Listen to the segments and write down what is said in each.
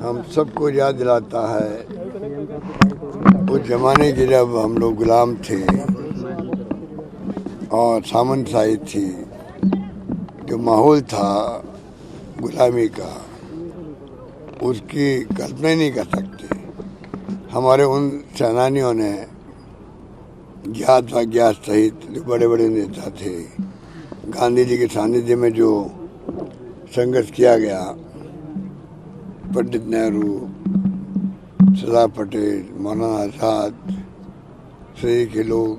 हम सबको याद दिलाता है उस जमाने के जब हम लोग गुलाम थे और सामंतशाही थी, जो माहौल था गुलामी का, उसकी कल्पना ही नहीं कर सकते। हमारे उन सेनानियों ने ज्ञात अज्ञात सहित जो बड़े बड़े नेता थे, गांधी जी के सानिध्य में जो संघर्ष किया गया, पंडित नेहरू, सरदार पटेल, मौलाना आज़ाद, सही के लोग,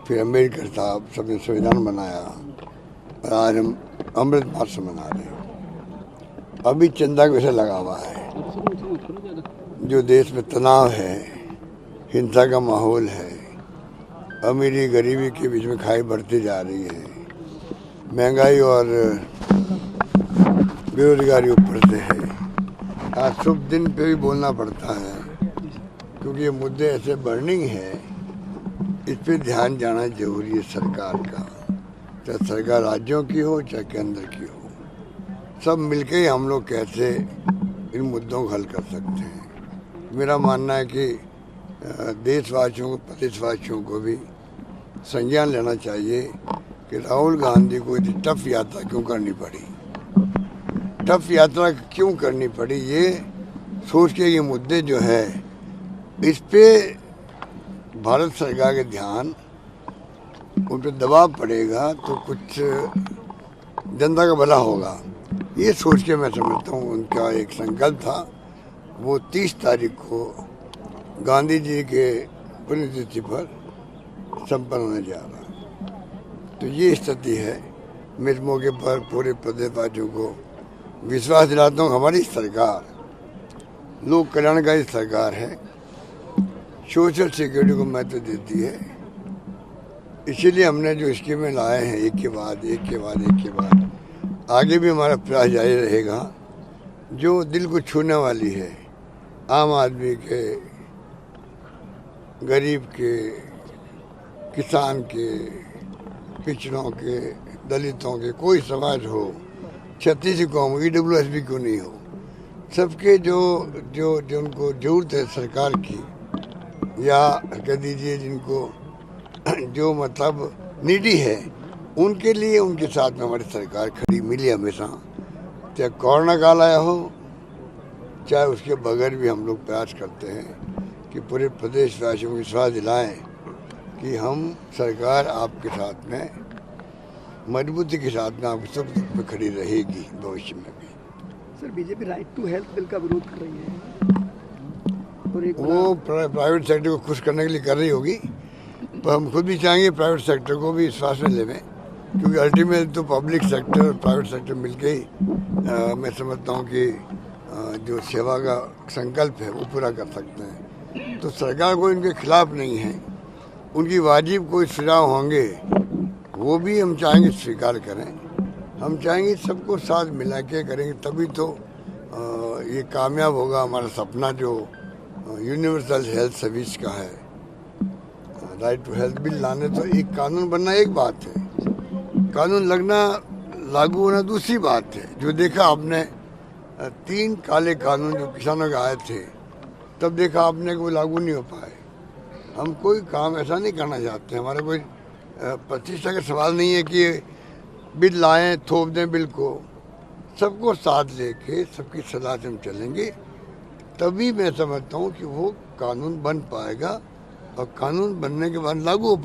फिर अम्बेडकर साहब, सबने संविधान बनाया और आज हम अमृत महोत्सव मना रहे हैं। अभी चंदा का विषय लगा हुआ है। जो देश में तनाव है, हिंसा का माहौल है, अमीरी गरीबी के बीच में खाई बढ़ती जा रही है, महंगाई और बेरोजगारी ऊपर से है। आज शुभ दिन पे भी बोलना पड़ता है क्योंकि ये मुद्दे ऐसे बर्निंग है, इस पे ध्यान जाना जरूरी है सरकार का, चाहे सरकार राज्यों की हो चाहे केंद्र की हो। सब मिलके ही हम लोग कैसे इन मुद्दों को हल कर सकते हैं। मेरा मानना है कि देशवासियों को, प्रदेशवासियों को भी संज्ञान लेना चाहिए कि राहुल गांधी को इतनी टफ यात्रा क्यों करनी पड़ी, टफ यात्रा क्यों करनी पड़ी, ये सोच के ये मुद्दे जो है इस पे भारत सरकार के ध्यान, उन पर दबाव पड़ेगा तो कुछ जनता का भला होगा। ये सोच के मैं समझता हूँ उनका एक संकल्प था, वो 30 तारीख को गांधी जी के पुण्यतिथि पर संपन्न होने जा रहा। तो ये स्थिति है। मैं इस मौके पर पूरे प्रदेशवासियों को विश्वास दिलाता हूँ, हमारी सरकार लोक कल्याणकारी सरकार है, सोशल सिक्योरिटी को महत्व देती है। इसीलिए हमने जो स्कीमें लाए हैं एक के बाद एक के बाद एक के बाद, आगे भी हमारा प्रयास जारी रहेगा। जो दिल को छूने वाली है, आम आदमी के, गरीब के, किसान के, पिछड़ों के, दलितों के, कोई समाज हो, छत्तीस कौम, EWS भी क्यों नहीं हो, सबके जिनको जरूरत है सरकार की, या कह दीजिए जिनको जो मतलब नीडी है, उनके लिए उनके साथ में हमारी सरकार खड़ी मिली हमेशा। चाहे कोरोना काल आया हो, चाहे उसके बगैर भी हम लोग प्रयास करते हैं कि पूरे प्रदेशवासियों को विश्वास दिलाएं कि हम सरकार आपके साथ में मजबूती के साथ में आपके सुख दुख में खड़ी रहेगी भविष्य में भी। Sir, BJP right to health bill का विरोध कर रही है और वो प्राइवेट सेक्टर को खुश करने के लिए कर रही होगी, पर हम खुद भी चाहेंगे प्राइवेट सेक्टर को भी विश्वास में लेवें, क्योंकि अल्टीमेट तो पब्लिक सेक्टर और प्राइवेट सेक्टर मिलके ही मैं समझता हूँ कि जो सेवा का संकल्प है वो पूरा कर सकते हैं। तो सरकार को इनके खिलाफ नहीं है, उनकी वाजिब कोई सुझाव होंगे वो भी हम चाहेंगे स्वीकार करें। हम चाहेंगे सबको साथ मिला के करेंगे, तभी तो ये कामयाब होगा हमारा सपना जो यूनिवर्सल हेल्थ सर्विस का है। राइट टू हेल्थ बिल लाने तो एक कानून बनना एक बात है, कानून लगना, लागू होना दूसरी बात है। जो देखा आपने 3 काले कानून जो किसानों के आए थे, तब देखा आपने कोई लागू नहीं हो पाए। हम कोई काम ऐसा नहीं करना चाहते, हमारा कोई प्रतिष्ठा का सवाल नहीं है कि बिल लाएं थोप दें बिल को। सबको साथ लेके सबकी सलाह से हम चलेंगे, तभी मैं समझता हूँ कि वो कानून बन पाएगा और कानून बनने के बाद लागू हो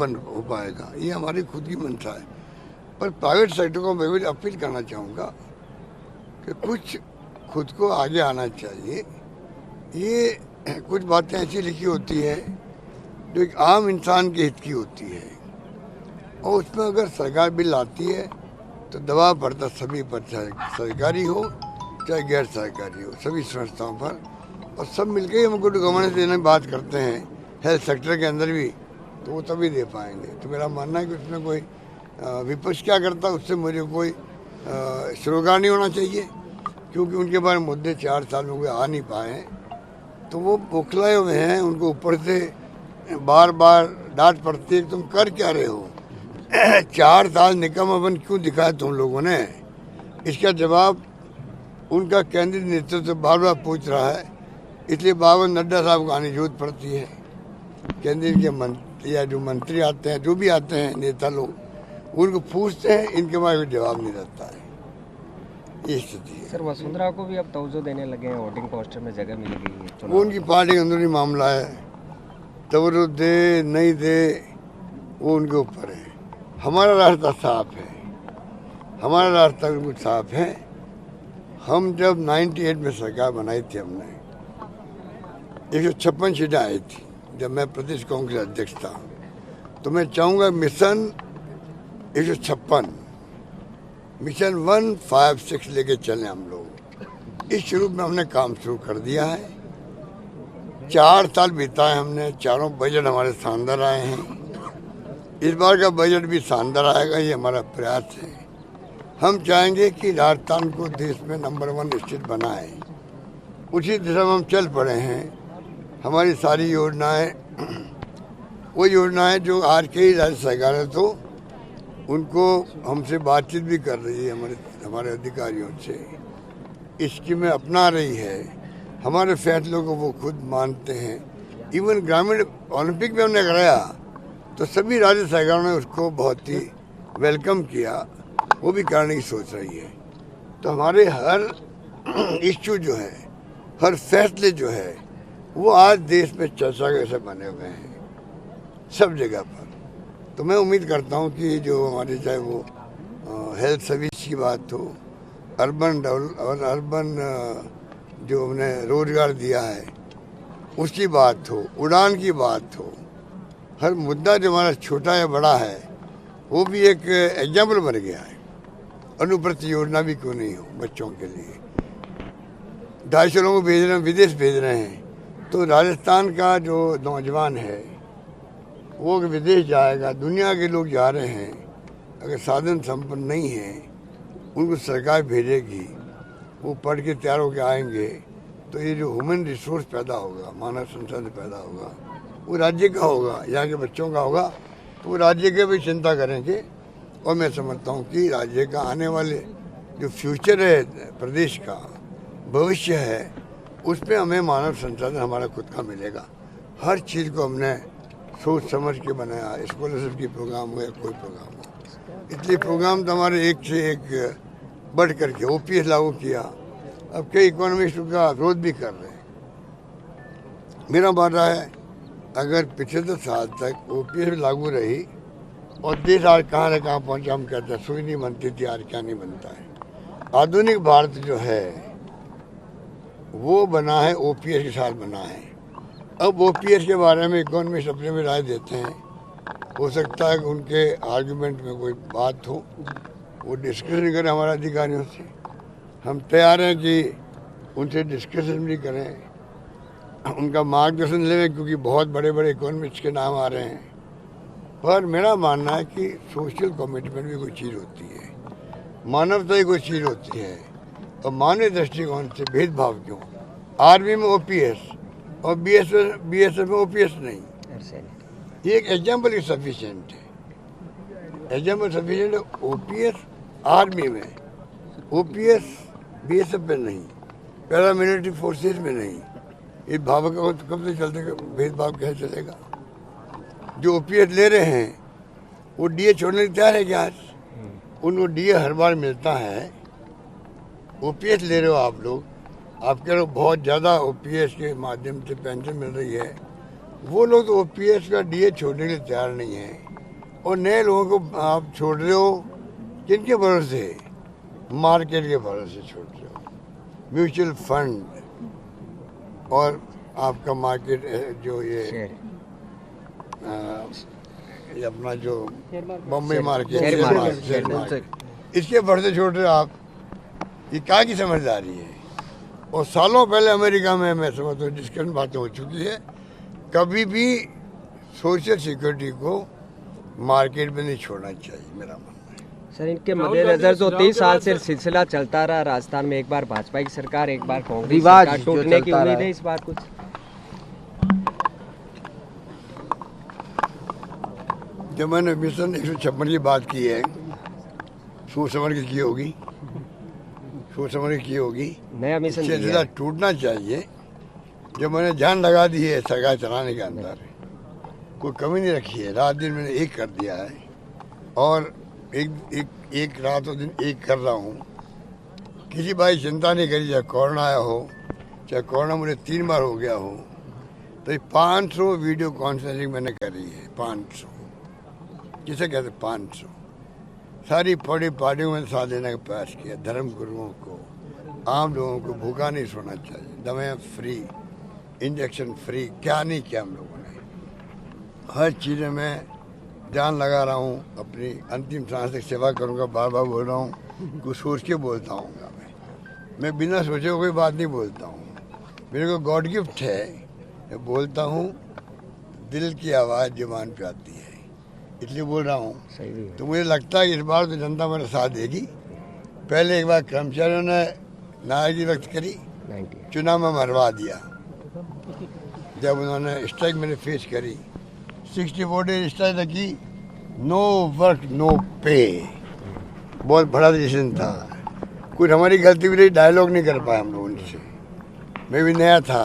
पाएगा। ये हमारी खुद की मंशा है। पर प्राइवेट सेक्टर को मैं भी अपील करना चाहूँगा कि कुछ खुद को आगे आना चाहिए। ये कुछ बातें ऐसी लिखी होती है जो एक आम इंसान के हित की होती है, और उसमें अगर सरकार बिल लाती है तो दबाव पड़ता सभी पर, चाहे सरकारी हो चाहे गैर सरकारी हो, सभी संस्थाओं पर। और सब मिलकर ही हम गुड गवर्नेंस देने की बात करते हैं हेल्थ सेक्टर के अंदर भी, तो वो तभी दे पाएंगे। तो मेरा मानना है कि उसमें कोई विपक्ष क्या करता है उससे मुझे कोई सरोकार नहीं होना चाहिए, क्योंकि उनके बारे में मुद्दे 4 साल में कोई आ नहीं पाए हैं, तो वो बौखलाए हुए हैं। उनको ऊपर से बार बार डांट पड़ती है, तुम कर क्या रहे हो, 4 साल निकम्मापन क्यों दिखाया तुम लोगों ने। इसका जवाब उनका केंद्रीय नेतृत्व बार बार पूछ रहा है, इसलिए बाबा नड्डा साहब को आने की जरूरत पड़ती है। केंद्रीय के मंत्री या जो मंत्री आते हैं, जो भी आते हैं नेता लोग, उनको पूछते हैं, इनके पास कोई जवाब नहीं रहता है। ये स्थिति है। सर, वसुंधरा को भी अब तवज्जो देने लगे हैं, वोटिंग पोस्टर में जगह मिल गई है। वो उनकी पार्टी का अंदरूनी मामला है, तवज्जो दे नहीं दे वो उनके ऊपर है। हमारा रास्ता साफ है, हमारा रास्ता बिल्कुल साफ है। हम जब 98 में सरकार बनाई थी, हमने 156 सीटें आई थी जब मैं प्रदेश कांग्रेस अध्यक्ष था। तो मैं चाहूँगा मिशन 156, मिशन 156 लेके चले हम लोग। इस रूप में हमने काम शुरू कर दिया है। 4 साल बिताए हमने, चारों बजट हमारे शानदार आए हैं। इस बार का बजट भी शानदार आएगा, ये हमारा प्रयास है। हम चाहेंगे कि राजस्थान को देश में नंबर 1 स्टेट बनाए, उसी दिशा में हम चल पड़े हैं। हमारी सारी योजनाएं वो योजनाएं जो आज के ही राज्य सरकारें तो उनको हमसे बातचीत भी कर रही है, हमारे अधिकारियों से स्कीमें अपना रही है। हमारे फैसलों को वो खुद मानते हैं। इवन ग्रामीण ओलंपिक में हमने कराया तो सभी राज्य सरकारों ने उसको बहुत ही वेलकम किया, वो भी करने की सोच रही है। तो हमारे हर इश्यू जो है, हर फैसले जो है, वो आज देश में चर्चा के ऐसे बने हुए हैं सब जगह पर। तो मैं उम्मीद करता हूँ कि जो हमारे चाहे वो हेल्थ सर्विस की बात हो, अर्बन जो हमने रोजगार दिया है उसकी बात हो, उड़ान की बात हो, हर मुद्दा जो हमारा छोटा या बड़ा है वो भी एक एग्जाम्पल बन गया है। अनुप्रति योजना भी क्यों नहीं हो बच्चों के लिए, 250 लोगों को भेज रहे हैं, विदेश भेज रहे हैं। तो राजस्थान का जो नौजवान है वो विदेश जाएगा, दुनिया के लोग जा रहे हैं। अगर साधन संपन्न नहीं है, उनको सरकार भेजेगी, वो पढ़ के तैयार होकर आएंगे, तो ये जो ह्यूमन रिसोर्स पैदा होगा, मानव संसाधन पैदा होगा, वो राज्य का होगा, यहाँ के बच्चों का होगा। तो वो राज्य के भी चिंता करेंगे। और मैं समझता हूँ कि राज्य का आने वाले जो फ्यूचर है, प्रदेश का भविष्य है, उसमें हमें मानव संसाधन हमारा खुद का मिलेगा। हर चीज़ को हमने सोच समझ के बनाया, स्कॉलरशिप की प्रोग्राम हो या कोई प्रोग्राम हो। इसलिए प्रोग्राम तो हमारे एक से एक बढ़ करके OPS लागू किया। अब कई इकोनॉमिस्ट का विरोध भी कर रहे हैं। मेरा मानना है अगर पिछले 10 साल तक OPS लागू रही और देश आज कहाँ से कहाँ पहुँचा, हम कहते हैं सुई नहीं बनती थी, आज क्या नहीं बनता है। आधुनिक भारत जो है वो बना है OPS के साथ बना है। अब OPS के बारे में इकोनॉमिस्ट अपने में राय देते हैं। हो सकता है कि उनके आर्गुमेंट में कोई बात हो, वो डिस्कशन करें हमारे अधिकारियों से। हम तैयार हैं कि उनसे डिस्कशन भी करें, उनका मार्गदर्शन लें, क्योंकि बहुत बड़े बड़े इकोनॉमिस्ट के नाम आ रहे हैं। पर मेरा मानना है कि सोशल कमिटमेंट भी कोई चीज़ होती है, मानवता ही कोई चीज़ होती है। और मानवीय दृष्टिकोण से भेदभाव क्यों? आर्मी में OPS और BSF में OPS नहीं, ये एक एग्जाम्पल ही सफिशिएंट है। एग्जाम्पल सफिशिएंट है। OPS आर्मी में, OPS BSF में नहीं, पैरामिलिट्री फोर्सेस में नहीं। ये भाव का कब से चलते, भेदभाव कैसे चलेगा? जो OPS ले रहे हैं वो DA छोड़ने को तैयार है क्या? आज उनको DA हर बार मिलता है। OPS ले रहे हो आप लोग, आप कह रहे हो बहुत ज़्यादा OPS के माध्यम से पेंशन मिल रही है। वो लोग तो OPS का DA छोड़ने के लिए तैयार नहीं है। और नए लोगों को आप छोड़ रहे हो किनके भरोसे? मार्केट के भरोसे छोड़ रहे हो। म्यूचुअल फंड और आपका मार्केट जो ये अपना जो बॉम्बे मार्केट, शेयर मार्केट, इसके भरोसे छोड़ रहे हो आप। ये क्या की समझदारी है? और सालों पहले अमेरिका में मैं समझता हूँ डिस्कशन बातें हो चुकी है, कभी भी सोशल सिक्योरिटी को मार्केट में नहीं छोड़ना चाहिए, मेरा मानना है। सर, इनके मद्देनजर तो 30 साल से सिलसिला चलता रहा राजस्थान में, एक बार भाजपा की सरकार, एक बार कांग्रेस सरकार, टूटने की उम्मीद है इस बार कुछ? जब मैंने मिशन 156 की बात की है, सोच समझ के की होगी, सोच समझ के की होगी। नया मिशन दिया सिलसिला है। टूटना चाहिए। जो मैंने जान लगा दी है सरकार चलाने के अंदर, कोई कमी नहीं रखी है। रात दिन मैंने एक कर दिया है और एक रात और दिन एक कर रहा हूँ। किसी भाई चिंता नहीं करी, चाहे कोरोना आया हो, चाहे कोरोना मुझे 3 बार हो गया हो, तो ये 500 वीडियो कॉन्फ्रेंसिंग मैंने करी है। 500 किसे कहते 500 सारी बड़ी पार्टियों में साथ देने का प्रयास किया। धर्म गुरुओं को, आम लोगों को भूखा नहीं सोना चाहिए, दवाएं फ्री, इंजेक्शन फ्री, क्या नहीं किया हम लोगों ने। हर चीज़ में मैं ध्यान लगा रहा हूँ। अपनी अंतिम सांस तक सेवा करूँगा। बार बार बोल रहा हूँ, कुछ सोच के बोलता हूँ। मैं बिना सोचे कोई बात नहीं बोलता हूँ। मेरे को गॉड गिफ्ट है, मैं बोलता हूँ दिल की आवाज़ जुबान पे आती है, इसलिए बोल रहा हूँ। सही भी है। तो मुझे लगता है इस बार तो जनता मेरा साथ देगी। पहले एक बार कर्मचारियों ने नाराजगी व्यक्त करी, 90 चुनाव में मरवा दिया। जब उन्होंने स्ट्राइक मैंने फेस करी, 64 डेज स्ट्राइक रखी, नो वर्क नो पे, बहुत बड़ा डिसीजन था। कुछ हमारी गलती भी रही, डायलॉग नहीं कर पाए हम लोग उनसे। मैं भी नया था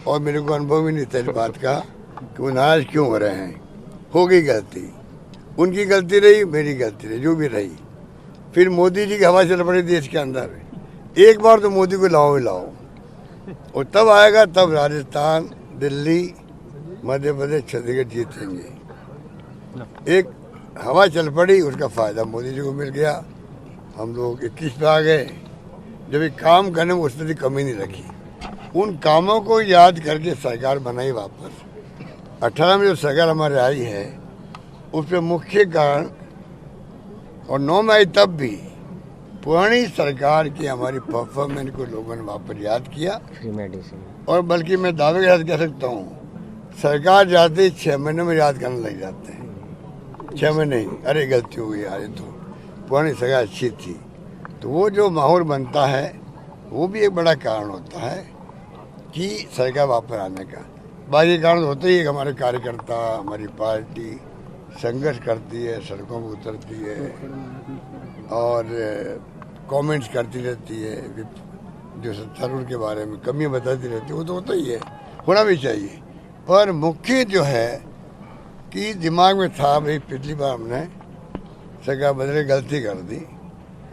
और मेरे को अनुभव भी नहीं था इस बात का कि वो नाराज क्यों हो रहे हैं। हो गई गलती, उनकी गलती रही, मेरी गलती रही, जो भी रही। फिर मोदी जी की हवा चल पड़ी देश के अंदर। एक बार तो मोदी को लाओ ही लाओ, और तब आएगा तब राजस्थान, दिल्ली, मध्य प्रदेश, छत्तीसगढ़ जीतेंगे। एक हवा चल पड़ी, उसका फ़ायदा मोदी जी को मिल गया। हम लोग 21 पे आ गए। जब एक काम करने में उसने कमी नहीं रखी, उन कामों को याद करके सरकार बनाई वापस। 18 में जो सरकार हमारे आई है, उस पर मुख्य कारण, और 9 में आई तब भी, पुरानी सरकार की हमारी परफॉर्मेंस को लोगों ने वापस याद किया। Free medicine. और बल्कि मैं दावे के साथ कह सकता हूँ, सरकार जाते 6 महीने में याद करने लग जाते हैं। 6 महीने ही, अरे गलती हो गई यार, ये तो पुरानी सरकार अच्छी थी। तो वो जो माहौल बनता है, वो भी एक बड़ा कारण होता है कि सरकार वापस आने का। बाकी कारण होते ही, हमारे कार्यकर्ता, हमारी पार्टी संघर्ष करती है, सड़कों पर उतरती है और कमेंट्स करती रहती है, जो सत्तारूढ़ के बारे में कमियां बताती रहती है। वो तो होता ही है, होना भी चाहिए। पर मुख्य जो है कि दिमाग में था, भाई पिछली बार हमने सरकार बदले गलती कर दी,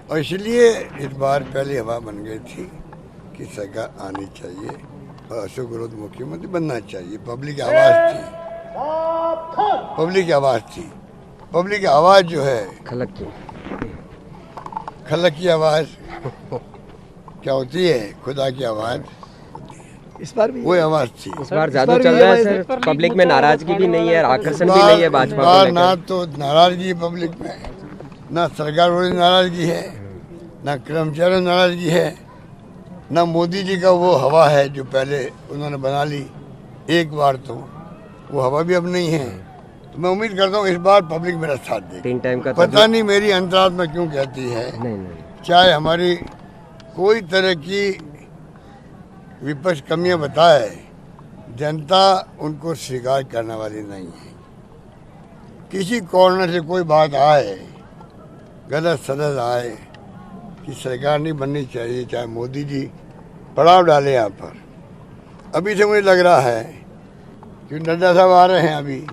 और इसलिए इस बार पहली हवा बन गई थी कि सरकार आनी चाहिए और अशोक गहलोत मुख्यमंत्री बनना चाहिए। पब्लिक आवाज़ थी, पब्लिक आवाज़ थी। पब्लिक आवाज़ जो है, खलक की खलक की आवाज़ क्या होती है, खुदा की आवाज़, इस बार भी वो आवाज़ थी। इस बार जादू चल रहा है सर। पब्लिक में नाराजगी भी नहीं है, आकर्षण भी नहीं है भाजपा को बार लेकर। ना तो नाराजगी पब्लिक में, ना सरकार वाली नाराजगी है, ना कर्मचारियों नाराजगी है, ना मोदी जी का वो हवा है जो पहले उन्होंने बना ली एक बार, तो वो हवा भी अब नहीं है। तो मैं उम्मीद करता हूँ इस बार पब्लिक मेरा साथ देगी। 3 टाइम का पता नहीं मेरी अंतरात्मा क्यों कहती है, नहीं चाहे हमारी कोई तरह की विपक्ष कमियां बताए, जनता उनको स्वीकार करने वाली नहीं है। किसी कॉर्नर से कोई बात आए, गलत सलत आए कि सरकार नहीं बननी चाहिए, चाहे मोदी जी पड़ाव डाले यहाँ पर। अभी से मुझे लग रहा है कि नड्डा साहब आ रहे हैं अभी,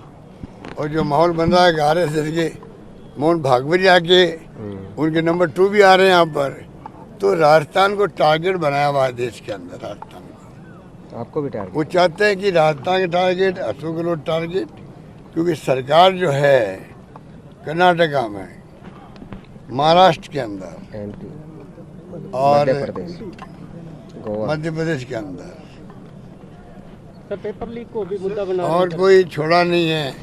और जो माहौल बन रहा है कि RSS के मोहन भागवत जी आके, उनके नंबर 2 भी आ रहे हैं यहाँ पर। तो राजस्थान को टारगेट बनाया हुआ है देश के अंदर। राजस्थान को आपको भी टारगेट, वो चाहते हैं कि राजस्थान के टारगेट, अशोक गहलोत टारगेट, क्योंकि सरकार जो है कर्नाटका में, महाराष्ट्र के अंदर MP, और मध्य प्रदेश, गोवा, मध्य प्रदेश के अंदर, सर पेपर लीक को भी मुद्दा बना और कोई छोड़ा नहीं है।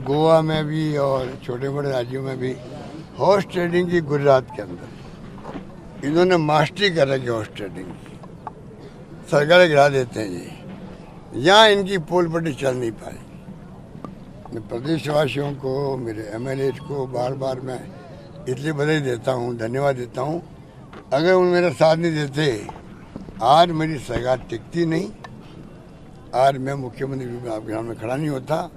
गोवा में भी और छोटे बड़े राज्यों में भी हॉर्स ट्रेडिंग की, गुजरात के अंदर इन्होंने मास्टरी कर रखी हॉर्स ट्रेडिंग की। सरकारें गिरा देते हैं जी, यहाँ इनकी पोल पट्टी चल नहीं पाई। मैं प्रदेशवासियों को, मेरे MLAs को बार बार मैं इसलिए बधाई देता हूँ, धन्यवाद देता हूँ। अगर उन मेरा साथ नहीं देते, आज मेरी सरकार टिकती नहीं, आज मैं मुख्यमंत्री रूप में आपके सामने खड़ा नहीं होता।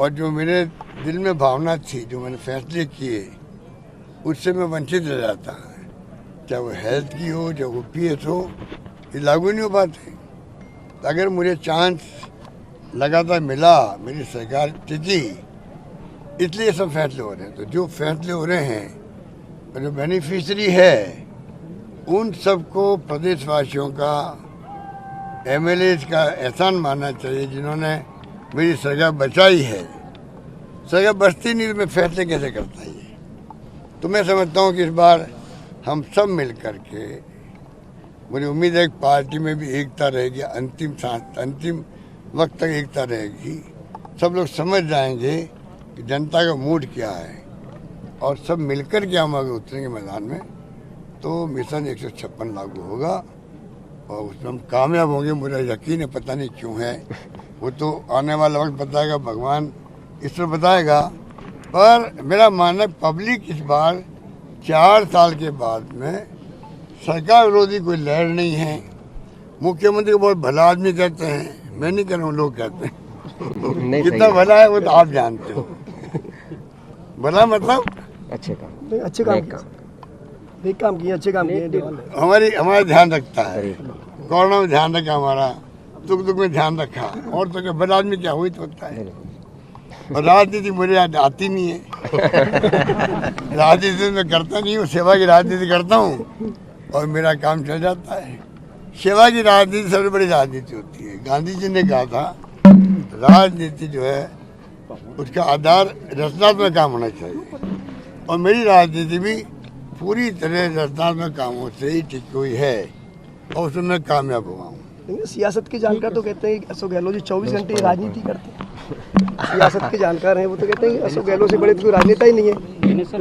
और जो मेरे दिल में भावना थी, जो मैंने फैसले किए, उससे मैं वंचित रह जाता। चाहे वो हेल्थ की हो, चाहे वो PS हो, ये लागू नहीं हो पाते। तो अगर मुझे चांस लगातार मिला, मेरी सरकार टिकी, इसलिए सब फैसले हो रहे हैं। तो जो फैसले हो रहे हैं, जो बेनिफिशरी है, उन सबको प्रदेशवासियों का, MLAs का एहसान मानना चाहिए जिन्होंने मेरी सरकार बचाई है। सरकार बचती नहीं तो मैं फैसले कैसे करता ये। तो मैं समझता हूँ कि इस बार हम सब मिल कर के, मुझे उम्मीद है कि पार्टी में भी एकता रहेगी, अंतिम वक्त तक एकता रहेगी। सब लोग समझ जाएंगे कि जनता का मूड क्या है और सब मिलकर के हम अगर उतरेंगे मैदान में तो मिशन 156 लागू होगा और उसमें हम कामयाब होंगे। मुझे यकीन है, पता नहीं क्यों है, वो तो आने वाला वक्त बताएगा, भगवान ईश्वर बताएगा। पर मेरा मानना है पब्लिक इस बार 4 साल के बाद में सरकार विरोधी कोई लहर नहीं है। मुख्यमंत्री को बहुत भला आदमी कहते हैं, मैं नहीं कह रहा हूँ, लोग कहते हैं। कितना भला है वो तो आप जानते हो। भला मतलब अच्छे काम, नहीं, अच्छे काम किए, नेक काम किए, अच्छे काम किए। हमारा ध्यान रखता है, कोरोना में ध्यान रखा, हमारा दुख में ध्यान रखा। और तो क्या भला आदमी क्या हुई तो होता है। और राजनीति मुझे आती नहीं है। राजनीति में करता नहीं हूँ, सेवा की राजनीति करता हूँ और मेरा काम चल जाता है। सेवा की राजनीति सबसे बड़ी राजनीति होती है। गांधी जी ने कहा था राजनीति जो है उसका आधार रचनात्मक काम होना चाहिए, और मेरी राजनीति भी पूरी तरह रचनात्मक कामों से ही टिकी हुई है और उसमें मैं कामयाब हुआ हूँ। सियासत के जानकार तो कहते हैं कि अशोक गहलोत जी 24 घंटे राजनीति करते हैं। सियासत के जानकार हैं वो तो कहते हैं कि अशोक गहलोत से बड़े तो कोई राजनेता ही नहीं है,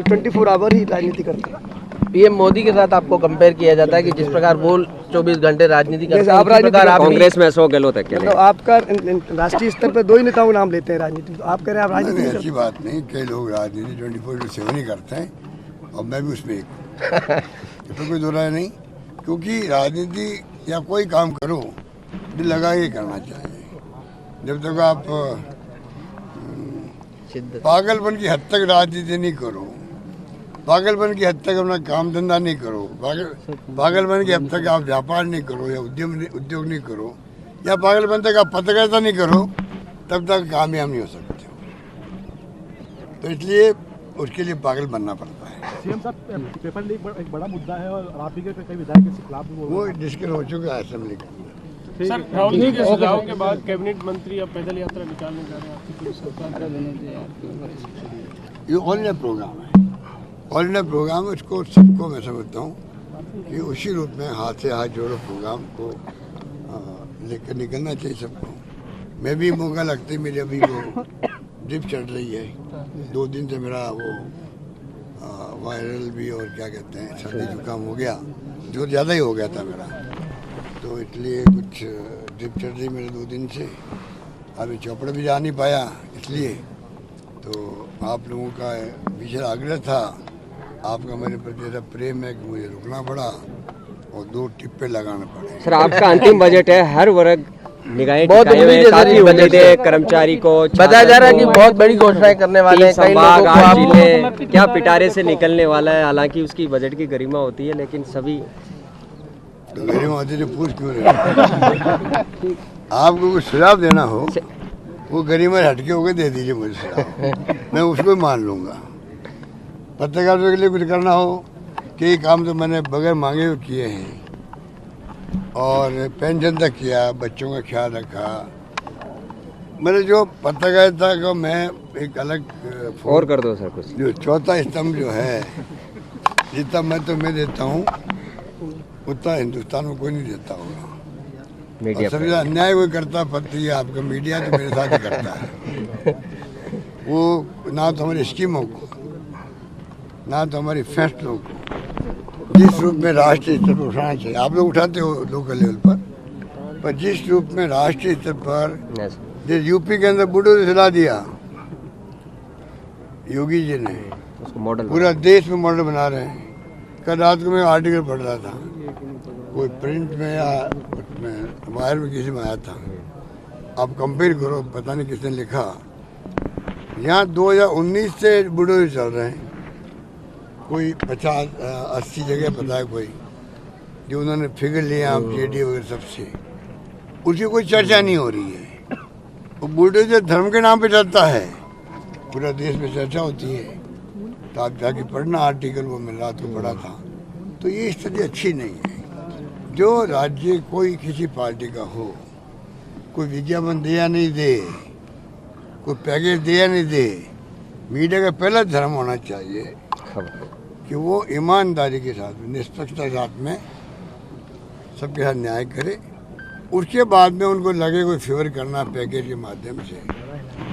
24 आवर ही राजनीति करते हैं। PM मोदी के साथ आपको कंपेयर किया जाता है कि जिस प्रकार वो 24 घंटे राजनीति करते हैं, आप राजनीति कांग्रेस में अशोक गहलोत अकेले। तो आपका राष्ट्रीय स्तर पर 2 ही नेताओं का नाम लेते हैं राजनीति, तो आप कह रहे हैं आप राजनीति नहीं, नहीं ऐसी बात नहीं। कई लोग राजनीति 24/7 ही करते हैं और मैं भी उसमें एक हूँ। इसमें कोई दो राय नहीं, क्योंकि राजनीति या कोई काम करो दिल लगा के करना चाहिए। जब तक आप पागलपन की हद तक राजनीति नहीं करो, पागलपन की हद तक अपना काम धंधा नहीं करो, पागलपन की हद तक आप व्यापार नहीं करो या उद्योग नहीं करो, या पागलपन तक आप पत्रकारिता नहीं करो, तब तक कामयाब नहीं हो सकते हो। तो इसलिए उसके लिए पागल बनना पड़ता है। सीएम साहब, पेपर लीक एक बड़ा मुद्दा है और आप ही के कई विधायक के खिलाफ भी वो डिस्कस हो चुका है असेंबली का। सर, राहुल जी के सुझाव के बाद कैबिनेट मंत्री अब पैदल यात्रा निकालने जा रहे हैं आपकी पूरी सरकार। ये ऑल इंडिया प्रोग्राम है, ऑल इंडिया प्रोग्राम है। उसको सबको मैं समझता हूँ कि उसी रूप में हाथ से हाथ जोड़ो प्रोग्राम को लेकर निकलना चाहिए सबको। मैं भी मौका लगते मेरी अभी वो ड्रिप चढ़ रही है, 2 दिन से मेरा वो वायरल भी और क्या कहते हैं सर्दी जुकाम हो गया, जो ज़्यादा ही हो गया था मेरा, तो इसलिए कुछ ड्रिप चढ़ रही मेरे 2 दिन से। अभी चौपड़ भी जा नहीं पाया, इसलिए तो आप लोगों का विशेष आग्रह था, आपका मेरे प्रति ऐसा प्रेम है कि मुझे रुकना पड़ा और 2 टिप्पे लगाना पड़े। सर, आपका अंतिम बजट है, हर वर्ग निगाहें बहुत टिकाए हुए हैं, काफी उम्मीदें कर्मचारी को बताया जा रहा है कि बहुत बड़ी घोषणाएं करने वाले हैं। कई लोगों को आप जिले क्या पिटारे से निकलने वाला है। हालांकि उसकी बजट की गरिमा होती है, लेकिन सभी तो गरिमा होती है, पूछ क्यों रहे हो? आपको कुछ सुझाव देना हो वो गरिमा हटके होकर दे दीजिए मुझे सुझाव, मैं उसको ही मान लूँगा। पत्रकारों के लिए कुछ करना हो, कई काम तो मैंने बगैर मांगे हुए किए हैं और पेंशन तक किया, बच्चों का ख्याल रखा। मैंने जो पत्रकारिता को मैं एक अलग और कर दो सर कुछ। जो चौथा स्तंभ जो है, जितना मैं देता हूँ उतना हिंदुस्तान में कोई नहीं देता होगा। मीडिया सबसे अन्याय कोई करता पत्ती आपका मीडिया, तो मेरे साथ ही करता है। वो ना तो हमारी स्कीमों को, ना तो हमारी फैसलों को जिस रूप में राष्ट्रीय स्तर पर उठाना चाहिए, आप लोग उठाते हो लोकल लेवल पर जिस रूप में राष्ट्रीय स्तर पर जिस यूपी के अंदर बूढ़ों ने हिला दिया योगी जी ने, उसको मॉडल पूरा देश में मॉडल बना रहे हैं। कल रात को मैं आर्टिकल पढ़ रहा था, कोई प्रिंट में या उसमें वायर में किसी में आया था, आप कंपेयर करो, पता नहीं किसने लिखा, यहाँ 2019 से बूढ़ों चल रहे हैं कोई 50-80 जगह पता है कोई जो उन्होंने फिगर लिया जेडी वगैरह सबसे, उसकी कोई चर्चा नहीं हो रही है। वो बुलडोजर धर्म के नाम पे चलता है, पूरा देश में चर्चा होती है। तो आप जाके पढ़ना आर्टिकल, वो मैं रात को पढ़ा था। तो ये स्थिति अच्छी नहीं है। जो राज्य कोई किसी पार्टी का हो, कोई विज्ञापन दे या नहीं दे, कोई पैकेज दे या नहीं दे, मीडिया का पहला धर्म होना चाहिए कि वो ईमानदारी के साथ, निष्पक्षता के साथ में सबके साथ न्याय करे। उसके बाद में उनको लगे कोई फेवर करना पैकेज के माध्यम से,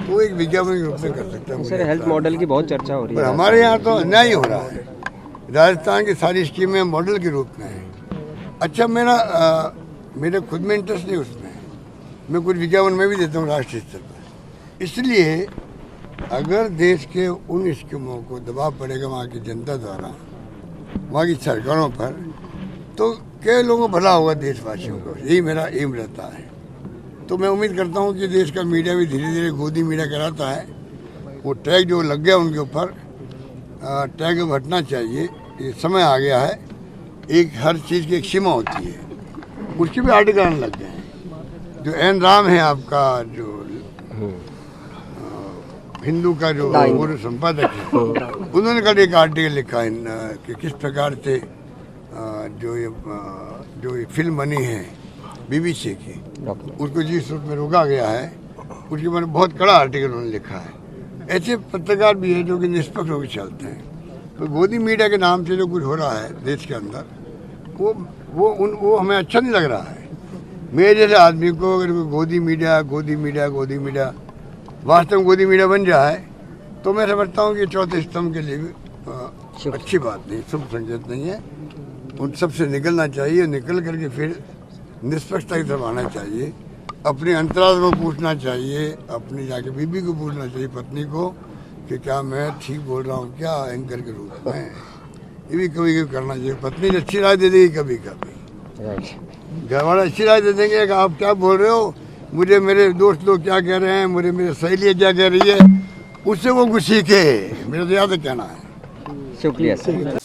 तो एक विज्ञापन के रूप में कर सकता है। सर, हेल्थ मॉडल की बहुत चर्चा हो रही पर है। हमारे यहाँ तो अन्याय ही हो रहा है। राजस्थान की सारी स्कीमें मॉडल के रूप में है। अच्छा, मेरे खुद में इंटरेस्ट नहीं उसमें, मैं कुछ विज्ञापन में भी देता हूँ राष्ट्रीय स्तर पर। इसलिए अगर देश के उन स्कीमों को दबाव पड़ेगा वहाँ की जनता द्वारा, वहाँ की सरकारों पर, तो कई लोगों को भला होगा, देशवासियों को। यही मेरा एम रहता है। तो मैं उम्मीद करता हूँ कि देश का मीडिया भी धीरे धीरे गोदी मीडिया कराता है। वो टैग जो लग गया उनके ऊपर, टैग अब हटना चाहिए। ये समय आ गया है। एक हर चीज़ की एक सीमा होती है, उसके भी आर्टिकल आने लग गए हैं। जो एन राम है आपका, जो हिंदू का जो पूर्व संपादक है, उन्होंने कल एक आर्टिकल लिखा है कि किस प्रकार से जो ये फिल्म बनी है BBC की, उसको जिस रूप में रोका गया है, उसके बारे में बहुत कड़ा आर्टिकल उन्होंने लिखा है। ऐसे पत्रकार भी हैं जो कि निष्पक्ष होकर चलते हैं। तो गोदी मीडिया के नाम से जो कुछ हो रहा है देश के अंदर, वो हमें अच्छा नहीं लग रहा है। मेरे जैसे आदमी को अगर गोदी मीडिया वास्तव में गोदी मीडिया बन जाए, तो मैं समझता हूँ कि चौथे स्तंभ के लिए भी अच्छी बात नहीं, शुभ संकेत नहीं है। उन सब से निकलना चाहिए, निकल करके फिर निष्पक्षता की तरफ आना चाहिए। अपने अंतराल को पूछना चाहिए, अपनी जाके बीबी को पूछना चाहिए, पत्नी को, कि क्या मैं ठीक बोल रहा हूँ क्या एंकर के रूप में। ये भी कभी कभी करना चाहिए। पत्नी अच्छी राय दे देगी कभी कभी, घर वाले अच्छी राय दे देंगे कि आप क्या बोल रहे हो, मुझे मेरे दोस्त लोग क्या कह रहे हैं, मेरे सहेलियाँ क्या कह रही है, उससे वो कुछ सीखे। मेरा तो याद कहना है। शुक्रिया सर।